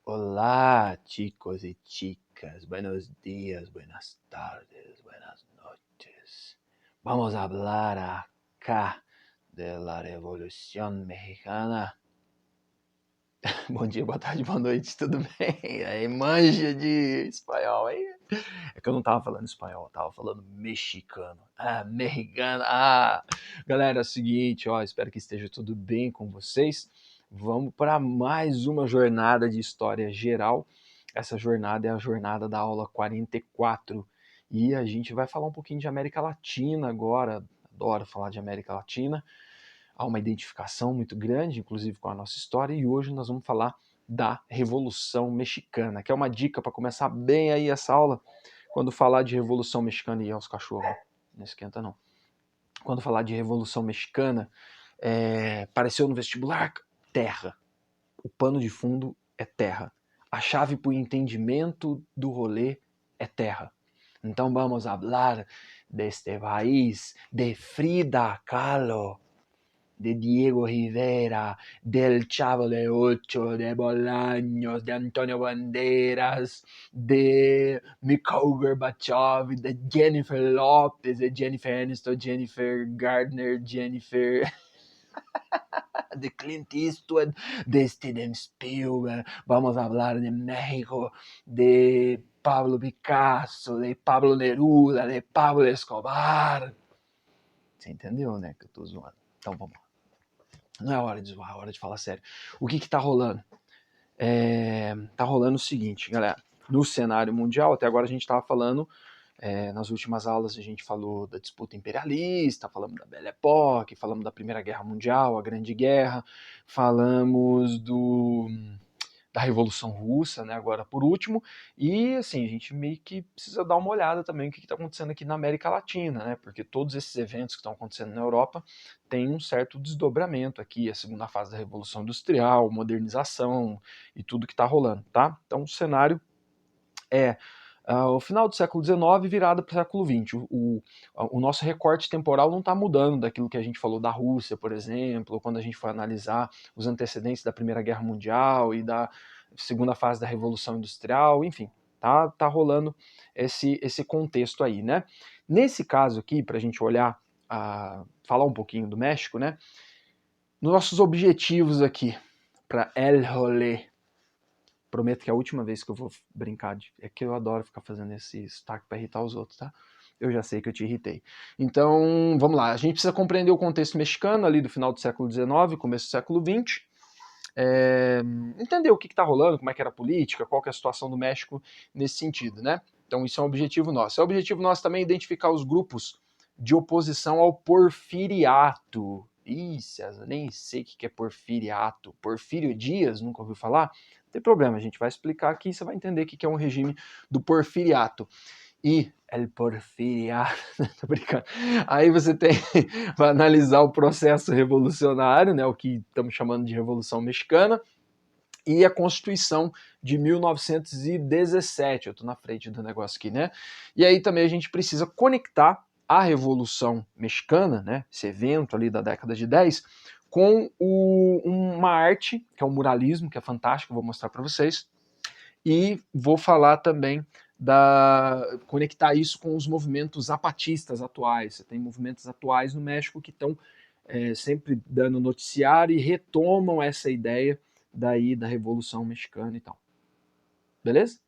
Hola, chicos y chicas. Buenos días, buenas tardes, buenas noches. Vamos a hablar acá de la Revolución Mexicana. Bom dia, boa tarde, boa noite, tudo bem? Aí, manja de espanhol, hein? É que eu não tava falando espanhol, eu tava falando mexicano. Mexicano. Galera, é o seguinte, ó, espero que esteja tudo bem com vocês. Vamos para mais uma jornada de história geral. Essa jornada é a jornada da aula 44. E a gente vai falar um pouquinho de América Latina agora. Adoro falar de América Latina. Há uma identificação muito grande, inclusive, com a nossa história, e hoje nós vamos falar da Revolução Mexicana, que é uma dica para começar bem aí essa aula. Quando falar de Revolução Mexicana, e aos cachorros, não esquenta não. Quando falar de Revolução Mexicana, apareceu no vestibular, terra. O pano de fundo é terra. A chave para o entendimento do rolê é terra. Então vamos falar deste país de Frida Kahlo, de Diego Rivera, del Chavo de Ocho, de Bolaños, de Antonio Banderas, de Mikhail Gorbachev, de Jennifer Lopez, de Jennifer Aniston, Jennifer Gardner, Jennifer... de Clint Eastwood, de Steven Spielberg. Vamos hablar de México, de Pablo Picasso, de Pablo Neruda, de Pablo Escobar. Você entendeu, né, que eu tô zoando? Então vamos lá. Não é hora de zoar, é hora de falar sério. O que tá rolando? Tá rolando o seguinte, galera. No cenário mundial, até agora a gente tava falando, nas últimas aulas a gente falou da disputa imperialista, falamos da Belle Époque, falamos da Primeira Guerra Mundial, a Grande Guerra, falamos da Revolução Russa, né, agora por último, e assim, a gente meio que precisa dar uma olhada também no que está acontecendo aqui na América Latina, né, porque todos esses eventos que estão acontecendo na Europa têm um certo desdobramento aqui, a segunda fase da Revolução Industrial, modernização e tudo que está rolando, tá? Então o cenário é o final do século XIX virado para o século XX. O nosso recorte temporal não está mudando daquilo que a gente falou da Rússia, por exemplo, ou quando a gente foi analisar os antecedentes da Primeira Guerra Mundial e da segunda fase da Revolução Industrial, enfim, tá rolando esse contexto aí, né? Nesse caso aqui, para a gente olhar, falar um pouquinho do México, né? Nossos objetivos aqui para El Rolê. Prometo que é a última vez que eu vou brincar. É que eu adoro ficar fazendo esse sotaque para irritar os outros, tá? Eu já sei que eu te irritei. Então, vamos lá. A gente precisa compreender o contexto mexicano ali do final do século XIX, começo do século XX. Entender o que está rolando, como é que era a política, qual que é a situação do México nesse sentido, né? Então, isso é um objetivo nosso. É um objetivo nosso também identificar os grupos de oposição ao porfiriato. Ih, César, nem sei o que é porfiriato. Porfírio Dias, nunca ouviu falar? Não tem problema, a gente vai explicar aqui e você vai entender o que é um regime do porfiriato. E el porfiriato, tô brincando. Aí você tem para analisar o processo revolucionário, né, o que estamos chamando de Revolução Mexicana, e a Constituição de 1917. Eu estou na frente do negócio aqui, né? E aí também a gente precisa conectar a Revolução Mexicana, né, esse evento ali da década de 10, com uma arte, que é o muralismo, que é fantástico, vou mostrar para vocês, e vou falar também conectar isso com os movimentos zapatistas atuais. Você tem movimentos atuais no México que estão sempre dando noticiário e retomam essa ideia daí da Revolução Mexicana e tal. Beleza?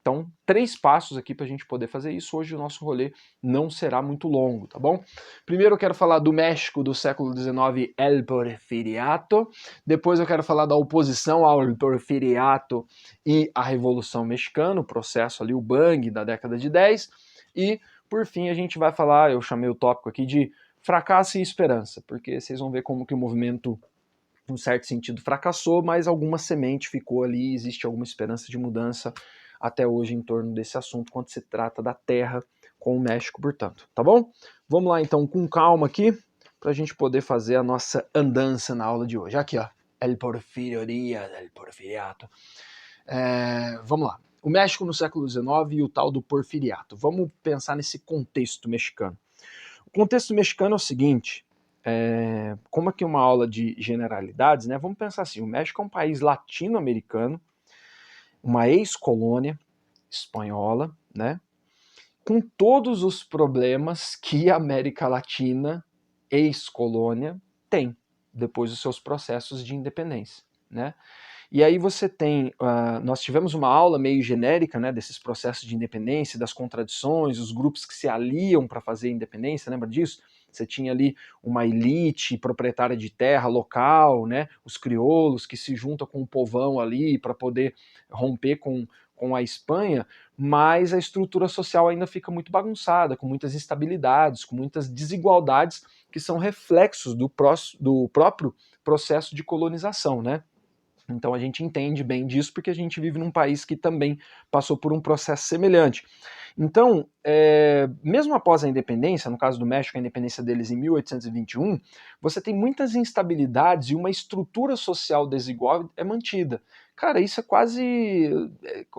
Então, 3 passos aqui para a gente poder fazer isso. Hoje o nosso rolê não será muito longo, tá bom? Primeiro eu quero falar do México do século XIX, el Porfiriato. Depois eu quero falar da oposição ao Porfiriato e à Revolução Mexicana, o processo ali, o bang da década de 10. E, por fim, a gente vai falar, eu chamei o tópico aqui de fracasso e esperança, porque vocês vão ver como que o movimento, em um certo sentido, fracassou, mas alguma semente ficou ali, existe alguma esperança de mudança até hoje em torno desse assunto, quando se trata da terra com o México, portanto, tá bom? Vamos lá então com calma aqui, para a gente poder fazer a nossa andança na aula de hoje. Aqui, ó, El Porfirio Díaz, El Porfiriato. Vamos lá. O México no século XIX e o tal do Porfiriato. Vamos pensar nesse contexto mexicano. O contexto mexicano é o seguinte, como aqui uma aula de generalidades, né? Vamos pensar assim, o México é um país latino-americano, uma ex-colônia espanhola, né, com todos os problemas que a América Latina, ex-colônia, tem depois dos seus processos de independência, né? E aí você tem, nós tivemos uma aula meio genérica, né, desses processos de independência, das contradições, os grupos que se aliam para fazer a independência, lembra disso? Você tinha ali uma elite proprietária de terra local, né, os crioulos que se juntam com o povão ali para poder romper com a Espanha, mas a estrutura social ainda fica muito bagunçada, com muitas instabilidades, com muitas desigualdades que são reflexos do próprio processo de colonização, né? Então a gente entende bem disso porque a gente vive num país que também passou por um processo semelhante. Então, mesmo após a independência, no caso do México, a independência deles em 1821, você tem muitas instabilidades e uma estrutura social desigual é mantida. Cara, isso é quase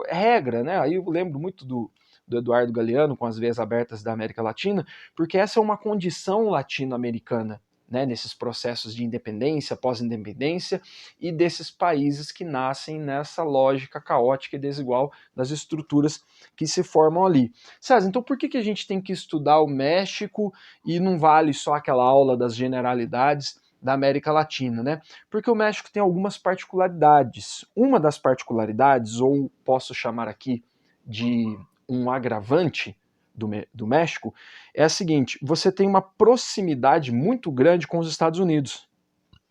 regra, né? Aí eu lembro muito do Eduardo Galeano com as veias abertas da América Latina, porque essa é uma condição latino-americana, né, nesses processos de independência, pós-independência, e desses países que nascem nessa lógica caótica e desigual das estruturas que se formam ali. César, então por que a gente tem que estudar o México e não vale só aquela aula das generalidades da América Latina, né? Porque o México tem algumas particularidades. Uma das particularidades, ou posso chamar aqui de um agravante do México, é a seguinte: você tem uma proximidade muito grande com os Estados Unidos.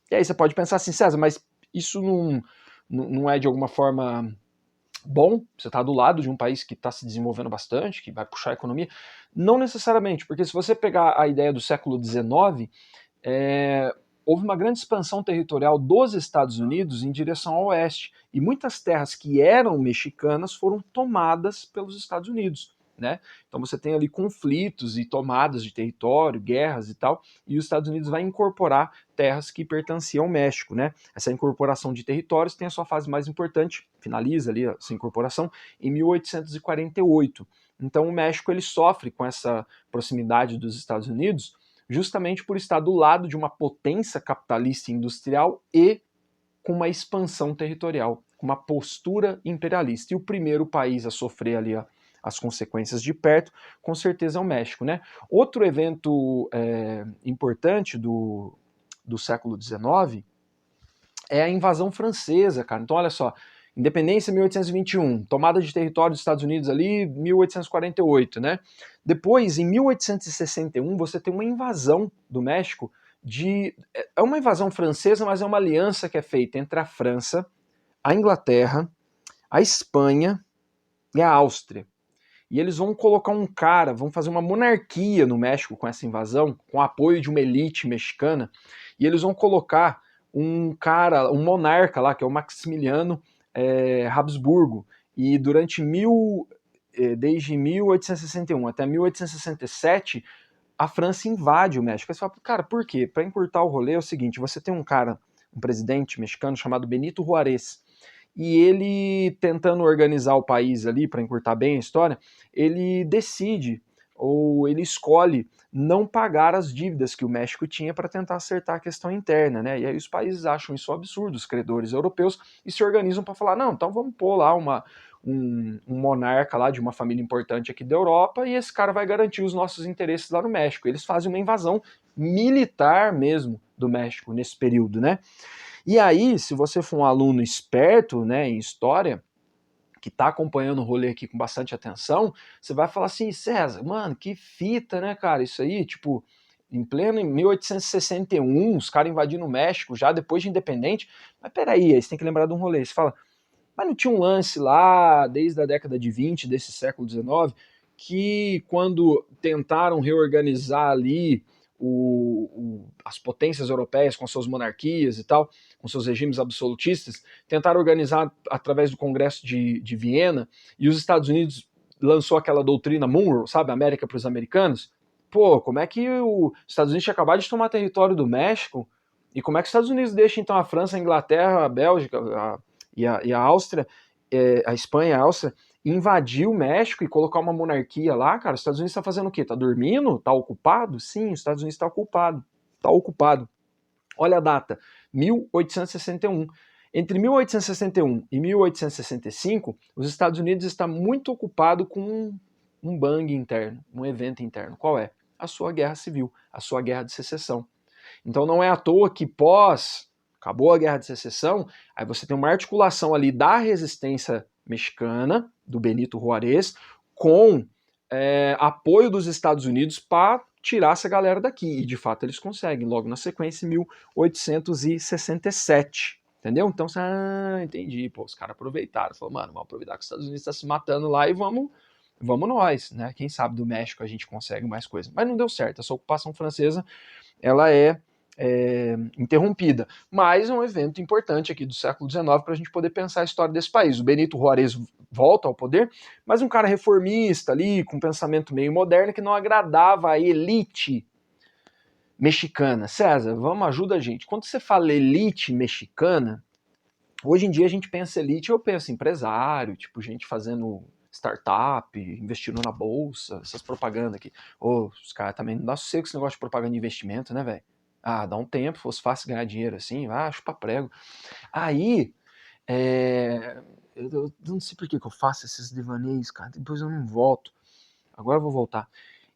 E aí você pode pensar assim, César, mas isso não é de alguma forma bom? Você está do lado de um país que está se desenvolvendo bastante, que vai puxar a economia? Não necessariamente, porque se você pegar a ideia do século XIX, houve uma grande expansão territorial dos Estados Unidos em direção ao oeste, e muitas terras que eram mexicanas foram tomadas pelos Estados Unidos. Né? Então você tem ali conflitos e tomadas de território, guerras e tal, e os Estados Unidos vai incorporar terras que pertenciam ao México. Né? Essa incorporação de territórios tem a sua fase mais importante, finaliza ali essa incorporação em 1848. Então o México ele sofre com essa proximidade dos Estados Unidos, justamente por estar do lado de uma potência capitalista e industrial e com uma expansão territorial, com uma postura imperialista. E o primeiro país a sofrer ali as consequências de perto, com certeza é o México. Né? Outro evento importante do século XIX é a invasão francesa, cara. Então olha só, independência 1821, tomada de território dos Estados Unidos ali 1848, né? Depois, em 1861, você tem uma invasão do México é uma invasão francesa, mas é uma aliança que é feita entre a França, a Inglaterra, a Espanha e a Áustria. E eles vão colocar um cara, vão fazer uma monarquia no México com essa invasão, com o apoio de uma elite mexicana, e eles vão colocar um cara, um monarca lá, que é o Maximiliano Habsburgo, e desde 1861 até 1867, a França invade o México. Aí você fala, cara, por quê? Para encurtar o rolê é o seguinte, você tem um cara, um presidente mexicano chamado Benito Juárez, e ele, tentando organizar o país ali, para encurtar bem a história, ele decide, ou ele escolhe, não pagar as dívidas que o México tinha para tentar acertar a questão interna, né? E aí os países acham isso um absurdo, os credores europeus, e se organizam para falar, não, então vamos pôr lá um monarca lá de uma família importante aqui da Europa, e esse cara vai garantir os nossos interesses lá no México. Eles fazem uma invasão militar mesmo do México nesse período, né? E aí, se você for um aluno esperto, né, em história, que está acompanhando o rolê aqui com bastante atenção, você vai falar assim, César, mano, que fita, né, cara, isso aí, tipo, em pleno em 1861, os caras invadindo o México, já depois de independente, mas peraí, aí você tem que lembrar de um rolê, você fala, mas não tinha um lance lá, desde a década de 20 desse século XIX, que quando tentaram reorganizar ali as potências europeias com suas monarquias e tal, com seus regimes absolutistas, tentaram organizar através do Congresso de Viena, e os Estados Unidos lançou aquela doutrina Monroe, sabe, América para os americanos. Pô, como é que os Estados Unidos tinha acabado de tomar território do México, e como é que os Estados Unidos deixam então a França, a Inglaterra, a Bélgica, a Áustria, a Espanha e a Áustria invadir o México e colocar uma monarquia lá, cara, os Estados Unidos está fazendo o quê? Tá dormindo? Tá ocupado? Sim, os Estados Unidos está ocupado. Tá ocupado. Olha a data, 1861. Entre 1861 e 1865, os Estados Unidos está muito ocupado com um bang interno, um evento interno. Qual é? A sua guerra civil, a sua guerra de secessão. Então não é à toa que acabou a guerra de secessão, aí você tem uma articulação ali da resistência mexicana, do Benito Juárez, com apoio dos Estados Unidos para tirar essa galera daqui. E de fato eles conseguem, logo na sequência, em 1867. Entendeu? Então, entendi. Pô, os caras aproveitaram. Falaram, mano, vamos aproveitar que os Estados Unidos estão se matando lá e vamos nós, né? Quem sabe do México a gente consegue mais coisa. Mas não deu certo. Essa ocupação francesa, ela é interrompida. Mas é um evento importante aqui do século XIX para a gente poder pensar a história desse país. O Benito Juárez volta ao poder, mas um cara reformista ali, com um pensamento meio moderno, que não agradava a elite mexicana. César, ajuda a gente. Quando você fala elite mexicana, hoje em dia a gente pensa elite, eu penso empresário, tipo gente fazendo startup, investindo na bolsa, essas propagandas aqui. Os caras também não dá sossego com esse negócio de propaganda de investimento, né, velho? Dá um tempo, fosse fácil ganhar dinheiro assim, chupa prego. Aí, eu não sei por que eu faço esses devaneios, cara, depois eu não volto. Agora eu vou voltar.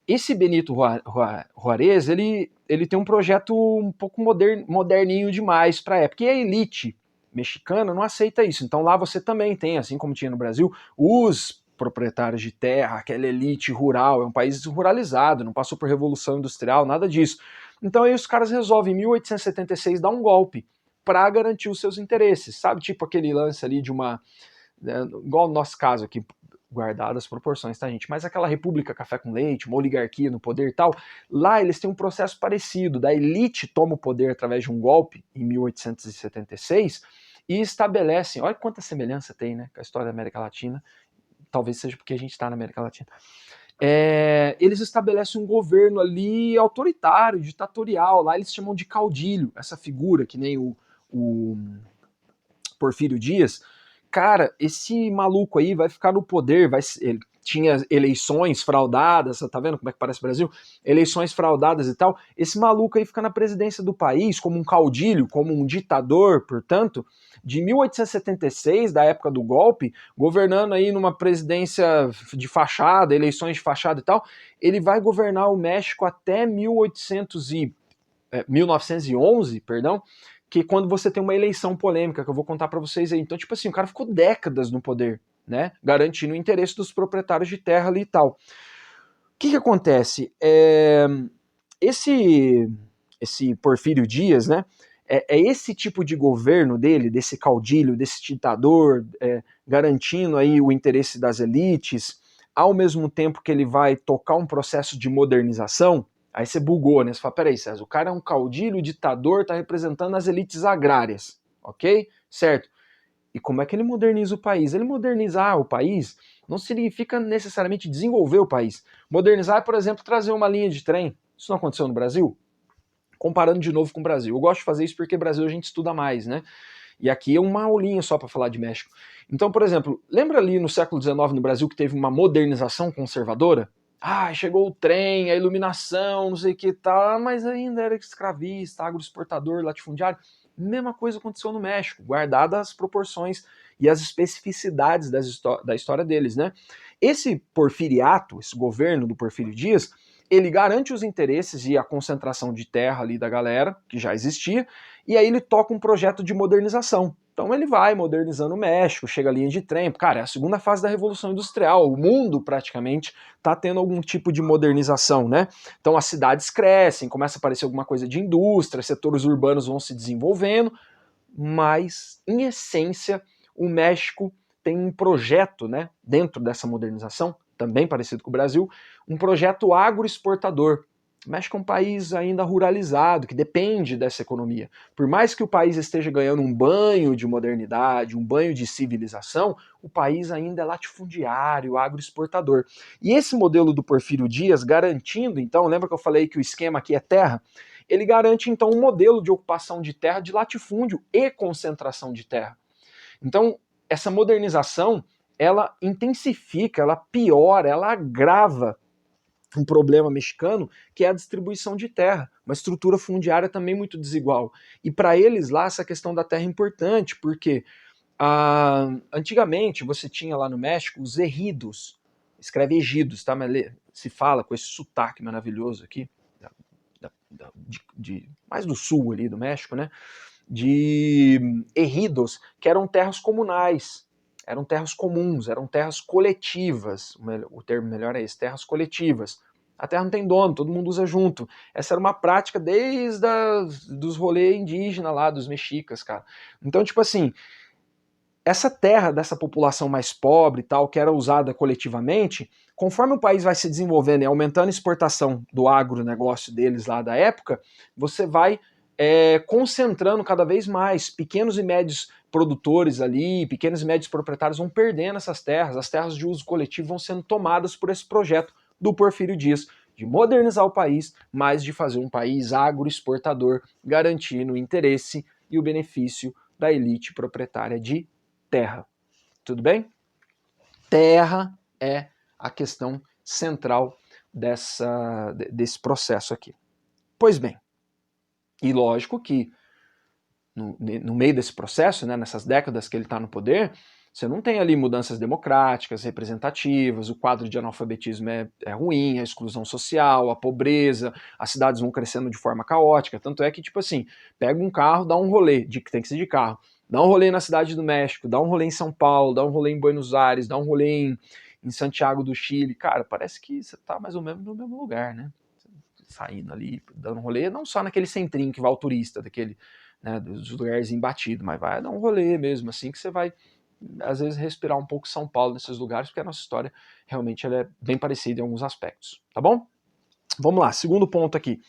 Esse Benito Juárez, ele tem um projeto um pouco moderninho demais para a época, e a elite mexicana não aceita isso. Então lá você também tem, assim como tinha no Brasil, os proprietários de terra, aquela elite rural, é um país ruralizado, não passou por revolução industrial, nada disso. Então aí os caras resolvem, em 1876, dar um golpe para garantir os seus interesses, sabe? Tipo aquele lance ali de uma... igual no nosso caso aqui, guardadas as proporções, tá, gente? Mas aquela república café com leite, uma oligarquia no poder e tal, lá eles têm um processo parecido, da elite toma o poder através de um golpe, em 1876, e estabelecem, olha quanta semelhança tem, né, com a história da América Latina, talvez seja porque a gente está na América Latina. Eles estabelecem um governo ali autoritário, ditatorial, lá eles chamam de caudilho, essa figura, que nem o Porfírio Dias. Cara, esse maluco aí vai ficar no poder, ele tinha eleições fraudadas, tá vendo como é que parece o Brasil? Eleições fraudadas e tal. Esse maluco aí fica na presidência do país como um caudilho, como um ditador, portanto, de 1876, da época do golpe, governando aí numa presidência de fachada, eleições de fachada e tal, ele vai governar o México até 1911, perdão, que quando você tem uma eleição polêmica, que eu vou contar para vocês aí. Então, tipo assim, o cara ficou décadas no poder, né? Garantindo o interesse dos proprietários de terra ali e tal. O que acontece? Esse Porfírio Dias, né? É esse tipo de governo dele, desse caudilho, desse ditador, garantindo aí o interesse das elites, ao mesmo tempo que ele vai tocar um processo de modernização. Aí você bugou, né? Você fala, peraí, César, o cara é um caudilho, ditador, tá representando as elites agrárias, ok? Certo. E como é que ele moderniza o país? Ele modernizar o país não significa necessariamente desenvolver o país. Modernizar é, por exemplo, trazer uma linha de trem. Isso não aconteceu no Brasil? Comparando de novo com o Brasil. Eu gosto de fazer isso porque no Brasil a gente estuda mais, né? E aqui é uma aulinha só para falar de México. Então, por exemplo, lembra ali no século XIX no Brasil que teve uma modernização conservadora? Chegou o trem, a iluminação, não sei o que tal, mas ainda era escravista, agroexportador, latifundiário. Mesma coisa aconteceu no México, guardadas as proporções e as especificidades da história deles, né? Esse porfiriato, esse governo do Porfírio Dias, ele garante os interesses e a concentração de terra ali da galera, que já existia, e aí ele toca um projeto de modernização. Então ele vai modernizando o México, chega a linha de trem. Cara, é a segunda fase da Revolução Industrial. O mundo praticamente está tendo algum tipo de modernização, né? Então as cidades crescem, começa a aparecer alguma coisa de indústria, setores urbanos vão se desenvolvendo, mas em essência o México tem um projeto, né, dentro dessa modernização, também parecido com o Brasil, um projeto agroexportador. O México é um país ainda ruralizado, que depende dessa economia. Por mais que o país esteja ganhando um banho de modernidade, um banho de civilização, o país ainda é latifundiário, agroexportador. E esse modelo do Porfírio Dias garantindo, então, lembra que eu falei que o esquema aqui é terra? Ele garante, então, um modelo de ocupação de terra de latifúndio e concentração de terra. Então, essa modernização, ela intensifica, ela piora, ela agrava um problema mexicano, que é a distribuição de terra, uma estrutura fundiária também muito desigual. E para eles lá, essa questão da terra é importante, porque antigamente você tinha lá no México os ejidos, escreve ejidos, tá? Mas se fala com esse sotaque maravilhoso aqui, mais do sul ali do México, né? De ejidos, que eram terras comunais, eram terras comuns, eram terras coletivas, o termo melhor é esse, terras coletivas. A terra não tem dono, todo mundo usa junto. Essa era uma prática desde dos rolês indígenas lá, dos mexicas, cara. Então, tipo assim, essa terra dessa população mais pobre e tal, que era usada coletivamente, conforme o país vai se desenvolvendo e aumentando a exportação do agronegócio deles lá da época, você vai concentrando cada vez mais. Pequenos e médios produtores ali, pequenos e médios proprietários vão perdendo essas terras, as terras de uso coletivo vão sendo tomadas por esse projeto do Porfírio Dias, de modernizar o país, mas de fazer um país agroexportador, garantindo o interesse e o benefício da elite proprietária de terra. Tudo bem? Terra é a questão central desse processo aqui. Pois bem, e lógico que no meio desse processo, né, nessas décadas que ele está no poder, você não tem ali mudanças democráticas, representativas, o quadro de analfabetismo é ruim, a exclusão social, a pobreza, as cidades vão crescendo de forma caótica, tanto é que, tipo assim, pega um carro, dá um rolê, tem que ser de carro, dá um rolê na cidade do México, dá um rolê em São Paulo, dá um rolê em Buenos Aires, dá um rolê em Santiago do Chile, cara, parece que você tá mais ou menos no mesmo lugar, né? Saindo ali, dando um rolê, não só naquele centrinho que vai o turista, daquele, né, dos lugares embatidos, mas vai dar um rolê mesmo, assim, que você vai, às vezes, respirar um pouco São Paulo nesses lugares, porque a nossa história realmente ela é bem parecida em alguns aspectos, tá bom? Vamos lá, segundo ponto aqui.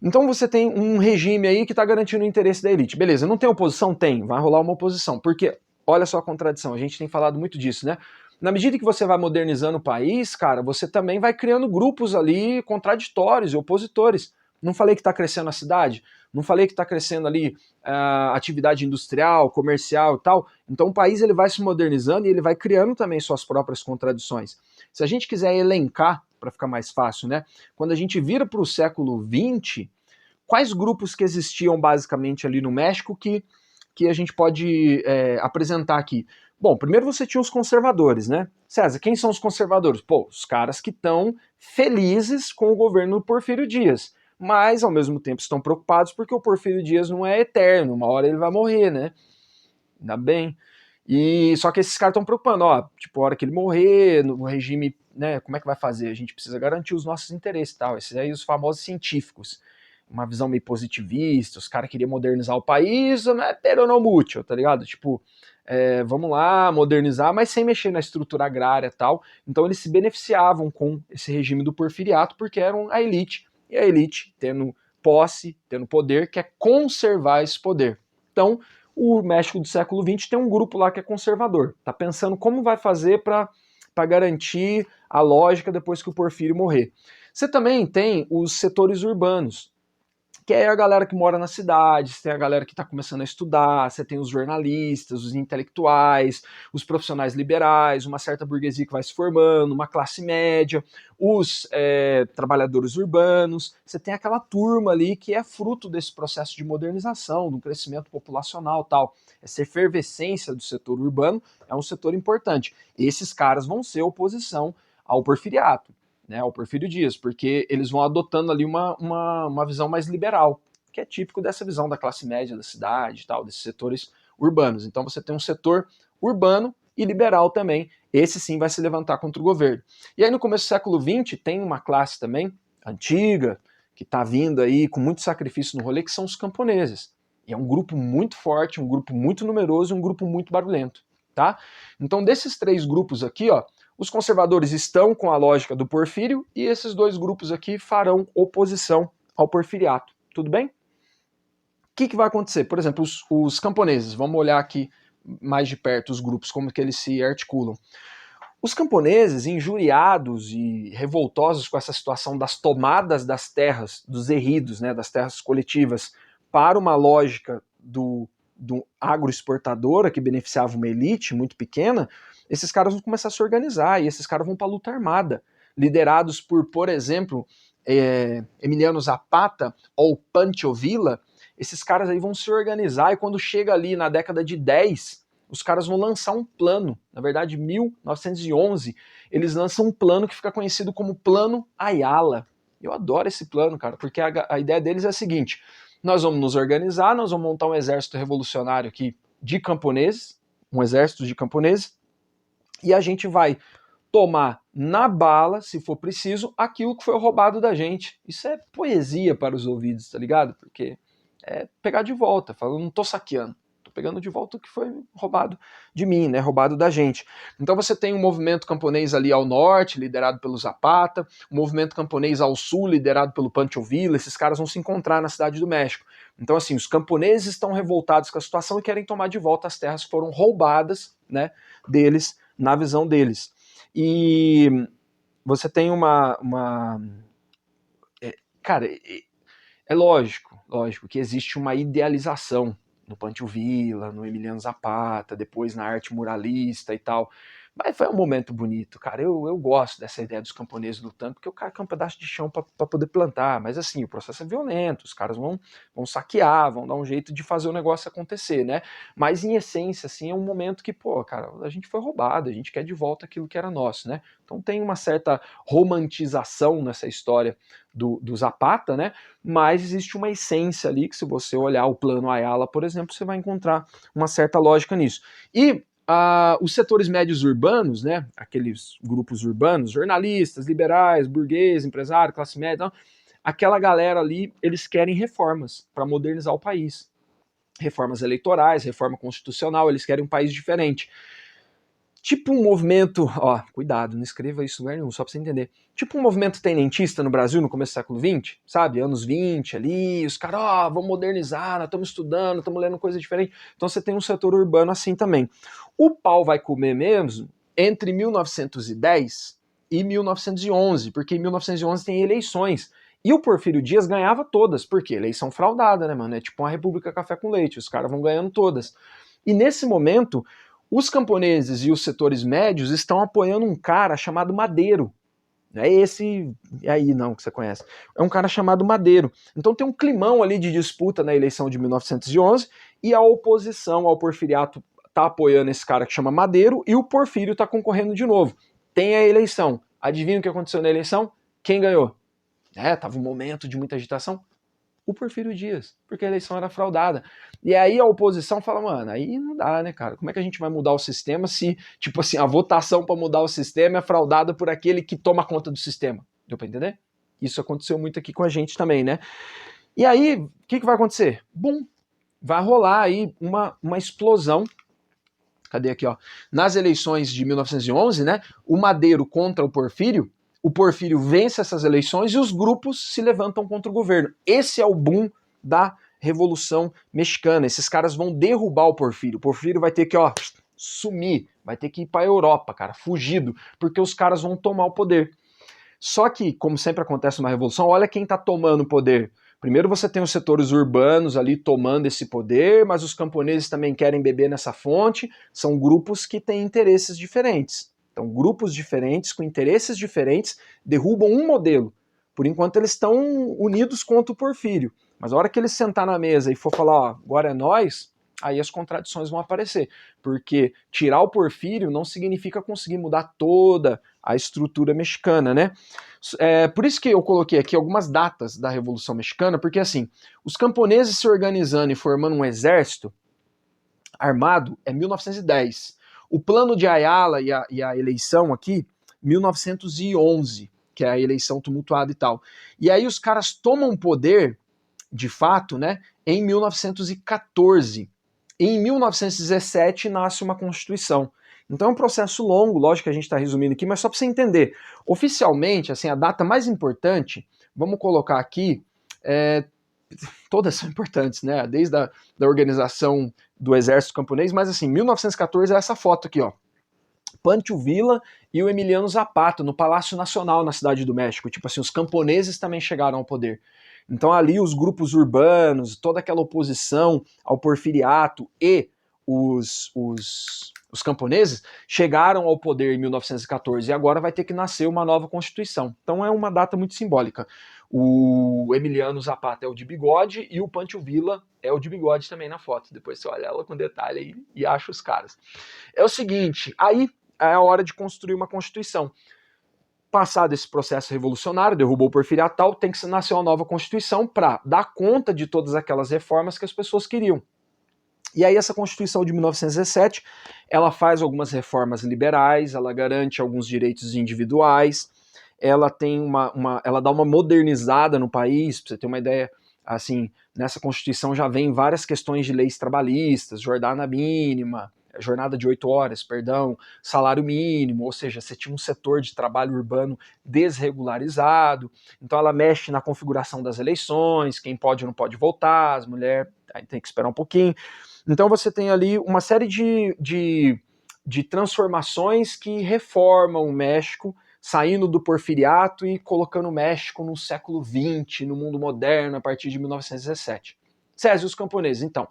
Então você tem um regime aí que está garantindo o interesse da elite. Beleza, não tem oposição? Tem, vai rolar uma oposição, porque, olha só a contradição, a gente tem falado muito disso, né? Na medida que você vai modernizando o país, cara, você também vai criando grupos ali contraditórios e opositores. Não falei que está crescendo a cidade? Não falei que está crescendo ali atividade industrial, comercial e tal? Então o país ele vai se modernizando e ele vai criando também suas próprias contradições. Se a gente quiser elencar, para ficar mais fácil, né? Quando a gente vira para o século XX, quais grupos que existiam basicamente ali no México que a gente pode apresentar aqui? Bom, primeiro você tinha os conservadores, né? César, quem são os conservadores? Pô, os caras que estão felizes com o governo do Porfírio Dias, mas ao mesmo tempo estão preocupados porque o Porfírio Dias não é eterno, uma hora ele vai morrer, né? Ainda bem. E só que esses caras estão preocupando, ó, tipo, a hora que ele morrer, no regime, né, como é que vai fazer? A gente precisa garantir os nossos interesses e tal. Esses aí os famosos científicos. Uma visão meio positivista, os caras queriam modernizar o país, né, pero no mucho, tá ligado? Tipo, vamos lá, modernizar, mas sem mexer na estrutura agrária e tal. Então eles se beneficiavam com esse regime do porfiriato porque eram a elite, e a elite, tendo posse, tendo poder, quer conservar esse poder. Então, o México do século XX tem um grupo lá que é conservador, está pensando como vai fazer para garantir a lógica depois que o Porfírio morrer. Você também tem os setores urbanos, que é a galera que mora nas cidades, tem a galera que está começando a estudar, você tem os jornalistas, os intelectuais, os profissionais liberais, uma certa burguesia que vai se formando, uma classe média, os trabalhadores urbanos, você tem aquela turma ali que é fruto desse processo de modernização, do crescimento populacional e tal. Essa efervescência do setor urbano é um setor importante. Esses caras vão ser oposição ao porfiriato, né, ao Porfírio Dias, porque eles vão adotando ali uma visão mais liberal, que é típico dessa visão da classe média da cidade, tal, desses setores urbanos. Então você tem um setor urbano e liberal também, esse sim vai se levantar contra o governo. E aí no começo do século XX tem uma classe também antiga, que está vindo aí com muito sacrifício no rolê, que são os camponeses. E é um grupo muito forte, um grupo muito numeroso e um grupo muito barulhento, tá? Então desses três grupos aqui, ó, os conservadores estão com a lógica do Porfírio e esses dois grupos aqui farão oposição ao porfiriato. Tudo bem? O que vai acontecer? Por exemplo, os camponeses, vamos olhar aqui mais de perto os grupos, como que eles se articulam. Os camponeses, injuriados e revoltosos com essa situação das tomadas das terras, dos ejidos, né, das terras coletivas, para uma lógica do agroexportadora que beneficiava uma elite muito pequena, esses caras vão começar a se organizar e esses caras vão para a luta armada. liderados por exemplo, Emiliano Zapata ou Pancho Villa, esses caras aí vão se organizar e quando chega ali na década de 10, os caras vão lançar um plano. Na verdade, em 1911, eles lançam um plano que fica conhecido como Plano Ayala. Eu adoro esse plano, cara, porque a ideia deles é a seguinte: nós vamos nos organizar, nós vamos montar um exército revolucionário aqui de camponeses, um exército de camponeses, e a gente vai tomar na bala, se for preciso, aquilo que foi roubado da gente. Isso é poesia para os ouvidos, tá ligado? Porque é pegar de volta, falando, não tô saqueando, tô pegando de volta o que foi roubado de mim, né, roubado da gente. Então você tem um movimento camponês ali ao norte, liderado pelo Zapata, um movimento camponês ao sul, liderado pelo Pancho Villa, esses caras vão se encontrar na Cidade do México. Então assim, os camponeses estão revoltados com a situação e querem tomar de volta as terras que foram roubadas, né, deles, na visão deles. E você tem cara, é lógico que existe uma idealização no Pancho Villa, no Emiliano Zapata, depois na arte muralista e tal. Mas foi um momento bonito, cara. Eu gosto dessa ideia dos camponeses lutando, porque o cara quer um pedaço de chão para poder plantar. Mas assim, o processo é violento, os caras vão saquear, vão dar um jeito de fazer o negócio acontecer, né? Mas em essência, assim, é um momento que, pô, cara, a gente foi roubado, a gente quer de volta aquilo que era nosso, né? Então tem uma certa romantização nessa história do Zapata, né? Mas existe uma essência ali que, se você olhar o Plano Ayala, por exemplo, você vai encontrar uma certa lógica nisso. E os setores médios urbanos, né, aqueles grupos urbanos, jornalistas, liberais, burguês, empresário, classe média, então, aquela galera ali, eles querem reformas para modernizar o país. Reformas eleitorais, reforma constitucional, eles querem um país diferente. Tipo um movimento, ó, cuidado, não escreva isso lugar nenhum, só pra você entender. Tipo um movimento tenentista no Brasil no começo do século XX, sabe? Anos 20 ali, os caras, ó, vamos modernizar, nós estamos estudando, estamos lendo coisa diferente. Então você tem um setor urbano assim também. O pau vai comer mesmo entre 1910 e 1911, porque em 1911 tem eleições. E o Porfírio Dias ganhava todas, porque eleição fraudada, né, mano? É tipo uma república café com leite, os caras vão ganhando todas. E nesse momento, os camponeses e os setores médios estão apoiando um cara chamado Madeiro. Não é esse aí não que você conhece. É um cara chamado Madeiro. Então tem um climão ali de disputa na eleição de 1911 e a oposição ao porfiriato está apoiando esse cara que chama Madeiro e o Porfírio está concorrendo de novo. Tem a eleição. Adivinha o que aconteceu na eleição? Quem ganhou? Tava um momento de muita agitação. O Porfírio Dias, porque a eleição era fraudada. E aí a oposição fala, mano, aí não dá, né, cara? Como é que a gente vai mudar o sistema se, tipo assim, a votação para mudar o sistema é fraudada por aquele que toma conta do sistema? Deu pra entender? Isso aconteceu muito aqui com a gente também, né? E aí, o que vai acontecer? Bum! Vai rolar aí uma explosão. Cadê aqui, ó? Nas eleições de 1911, né? O Madeiro contra o Porfírio vence essas eleições e os grupos se levantam contra o governo. Esse é o boom da Revolução Mexicana. Esses caras vão derrubar o Porfírio. O Porfírio vai ter que, ó, sumir, vai ter que ir para a Europa, cara, fugido, porque os caras vão tomar o poder. Só que, como sempre acontece numa revolução, olha quem tá tomando o poder. Primeiro você tem os setores urbanos ali tomando esse poder, mas os camponeses também querem beber nessa fonte. São grupos que têm interesses diferentes. Então, grupos diferentes, com interesses diferentes, derrubam um modelo. Por enquanto, eles estão unidos contra o Porfírio. Mas a hora que eles sentar na mesa e for falar, ó, agora é nós, aí as contradições vão aparecer. Porque tirar o Porfírio não significa conseguir mudar toda a estrutura mexicana, né? Por isso que eu coloquei aqui algumas datas da Revolução Mexicana, porque assim, os camponeses se organizando e formando um exército armado é 1910. O plano de Ayala e a eleição aqui, 1911, que é a eleição tumultuada e tal. E aí os caras tomam poder, de fato, né, em 1914. E em 1917 nasce uma Constituição. Então é um processo longo, lógico que a gente está resumindo aqui, mas só para você entender. Oficialmente, assim, a data mais importante, vamos colocar aqui, todas são importantes, né? Desde a da organização do exército camponês, mas assim, 1914 é essa foto aqui, ó. Pancho Villa e o Emiliano Zapata no Palácio Nacional na Cidade do México. Tipo assim, os camponeses também chegaram ao poder. Então ali os grupos urbanos, toda aquela oposição ao porfiriato e os os camponeses, chegaram ao poder em 1914 e agora vai ter que nascer uma nova Constituição. Então é uma data muito simbólica. O Emiliano Zapata é o de bigode e o Pancho Villa é o de bigode também na foto. Depois você olha ela com detalhe aí e acha os caras. É o seguinte, aí é a hora de construir uma Constituição. Passado esse processo revolucionário, derrubou o porfiriatal, tem que nascer uma nova Constituição para dar conta de todas aquelas reformas que as pessoas queriam. E aí essa Constituição de 1917, ela faz algumas reformas liberais, ela garante alguns direitos individuais, ela tem ela dá uma modernizada no país, para você ter uma ideia, assim, nessa Constituição já vem várias questões de leis trabalhistas, jornada mínima, jornada de 8 horas, perdão, salário mínimo, ou seja, você tinha um setor de trabalho urbano desregularizado, então ela mexe na configuração das eleições, quem pode ou não pode votar, as mulheres tem que esperar um pouquinho. Então você tem ali uma série de transformações que reformam o México, saindo do porfiriato e colocando o México no século XX, no mundo moderno, a partir de 1917. César e os camponeses, então.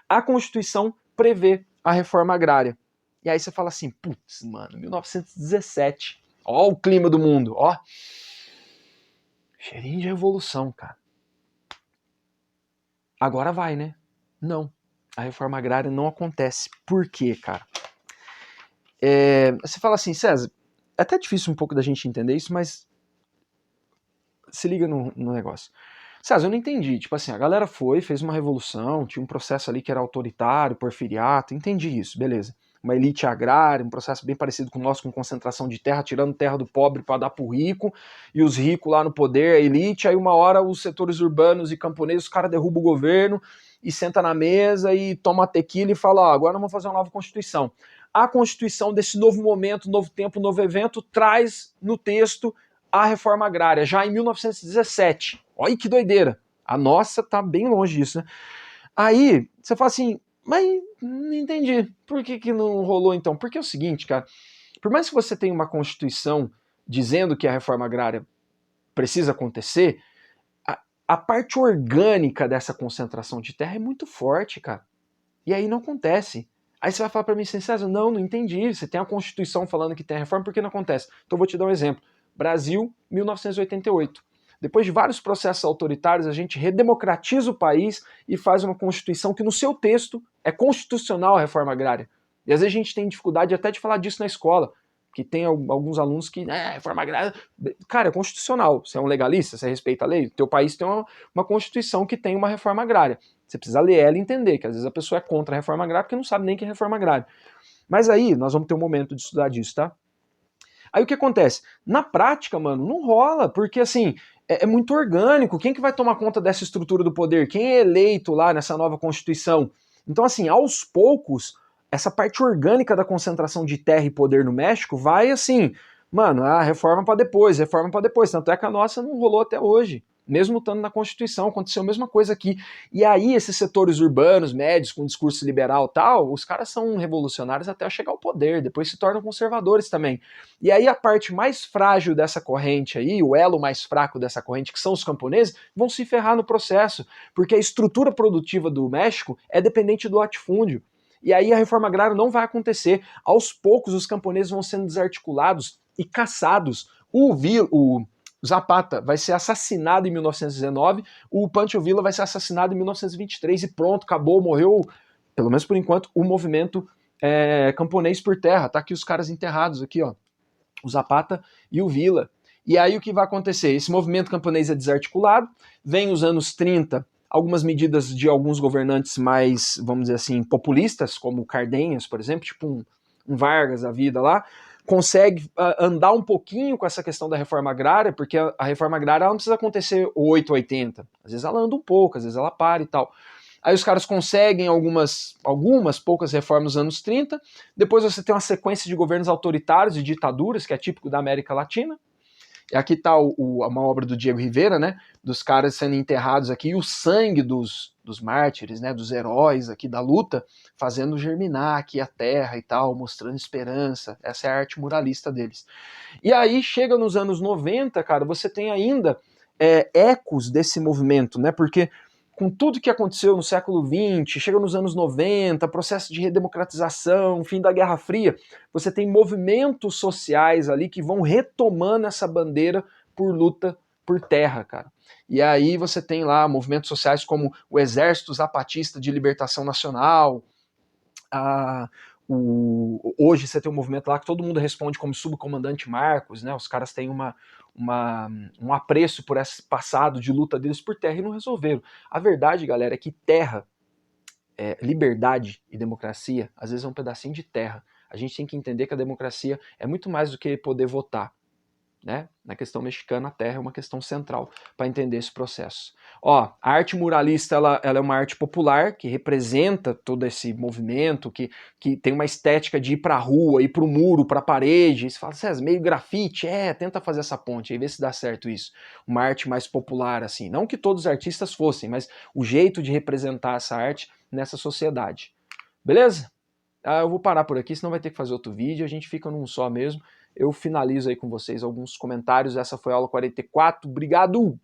A Constituição prevê a reforma agrária. E aí você fala assim, putz, mano, 1917, ó o clima do mundo, ó. Cheirinho de revolução, cara. Agora vai, né? Não. A reforma agrária não acontece. Por quê, cara? Você fala assim, César, é até difícil um pouco da gente entender isso, mas se liga no negócio. César, eu não entendi. Tipo assim, a galera fez uma revolução, tinha um processo ali que era autoritário, porfiriato, entendi isso, beleza. Uma elite agrária, um processo bem parecido com o nosso, com concentração de terra, tirando terra do pobre para dar pro rico, e os ricos lá no poder, a elite, aí uma hora os setores urbanos e camponeses, os caras derrubam o governo, e senta na mesa e toma tequila e fala, ó, agora nós vamos fazer uma nova Constituição. A Constituição desse novo momento, novo tempo, novo evento, traz no texto a reforma agrária, já em 1917. Olha que doideira. A nossa tá bem longe disso, né? Aí, você fala assim, mas não entendi. Por que não rolou então? Porque é o seguinte, cara, por mais que você tenha uma Constituição dizendo que a reforma agrária precisa acontecer, a parte orgânica dessa concentração de terra é muito forte, cara. E aí não acontece. Aí você vai falar para mim assim, César, não entendi. Você tem a Constituição falando que tem a reforma, por que não acontece? Então eu vou te dar um exemplo. Brasil, 1988. Depois de vários processos autoritários, a gente redemocratiza o país e faz uma Constituição que no seu texto é constitucional a reforma agrária. E às vezes a gente tem dificuldade até de falar disso na escola, que tem alguns alunos que, reforma agrária, cara, é constitucional. Você é um legalista, você respeita a lei, o teu país tem uma Constituição que tem uma reforma agrária. Você precisa ler ela e entender, que às vezes a pessoa é contra a reforma agrária porque não sabe nem o que é reforma agrária. Mas aí, nós vamos ter um momento de estudar disso, tá? Aí o que acontece? Na prática, mano, não rola, porque assim, é muito orgânico. Quem que vai tomar conta dessa estrutura do poder? Quem é eleito lá nessa nova Constituição? Então, assim, aos poucos, essa parte orgânica da concentração de terra e poder no México vai assim, mano, reforma para depois, reforma para depois. Tanto é que a nossa não rolou até hoje. Mesmo estando na Constituição, aconteceu a mesma coisa aqui. E aí, esses setores urbanos, médios, com discurso liberal e tal, os caras são revolucionários até chegar ao poder, depois se tornam conservadores também. E aí, a parte mais frágil dessa corrente aí, o elo mais fraco dessa corrente, que são os camponeses, vão se ferrar no processo, porque a estrutura produtiva do México é dependente do latifúndio. E aí, a reforma agrária não vai acontecer. Aos poucos, os camponeses vão sendo desarticulados e caçados. O Zapata vai ser assassinado em 1919, o Pancho Villa vai ser assassinado em 1923 e pronto, acabou, morreu, pelo menos por enquanto, o movimento camponês por terra. Tá aqui os caras enterrados aqui, ó, o Zapata e o Villa. E aí o que vai acontecer? Esse movimento camponês é desarticulado, vem os anos 30, algumas medidas de alguns governantes mais, vamos dizer assim, populistas, como Cardenhas, por exemplo, tipo um Vargas a vida lá, consegue andar um pouquinho com essa questão da reforma agrária, porque a reforma agrária ela não precisa acontecer 880. Às vezes ela anda um pouco, às vezes ela para e tal. Aí os caras conseguem algumas poucas reformas nos anos 30, depois você tem uma sequência de governos autoritários e ditaduras, que é típico da América Latina. E aqui está uma obra do Diego Rivera, né, dos caras sendo enterrados aqui, e o sangue dos mártires, né, dos heróis aqui da luta, fazendo germinar aqui a terra e tal, mostrando esperança. Essa é a arte muralista deles. E aí chega nos anos 90, cara, você tem ainda ecos desse movimento, né, porque com tudo que aconteceu no século XX, chega nos anos 90, processo de redemocratização, fim da Guerra Fria, você tem movimentos sociais ali que vão retomando essa bandeira por luta por terra, cara. E aí você tem lá movimentos sociais como o Exército Zapatista de Libertação Nacional, hoje você tem um movimento lá que todo mundo responde como subcomandante Marcos, né? Os caras têm um apreço por esse passado de luta deles por terra e não resolveram. A verdade, galera, é que terra, liberdade e democracia, às vezes é um pedacinho de terra. A gente tem que entender que a democracia é muito mais do que poder votar. Né? Na questão mexicana, a terra é uma questão central para entender esse processo. Ó, a arte muralista ela é uma arte popular que representa todo esse movimento, que tem uma estética de ir para a rua, ir para o muro, para a parede. Você fala, César, meio grafite, tenta fazer essa ponte aí, vê se dá certo isso. Uma arte mais popular, assim. Não que todos os artistas fossem, mas o jeito de representar essa arte nessa sociedade. Beleza? Eu vou parar por aqui, senão vai ter que fazer outro vídeo, a gente fica num só mesmo. Eu finalizo aí com vocês alguns comentários. Essa foi a aula 44. Obrigado!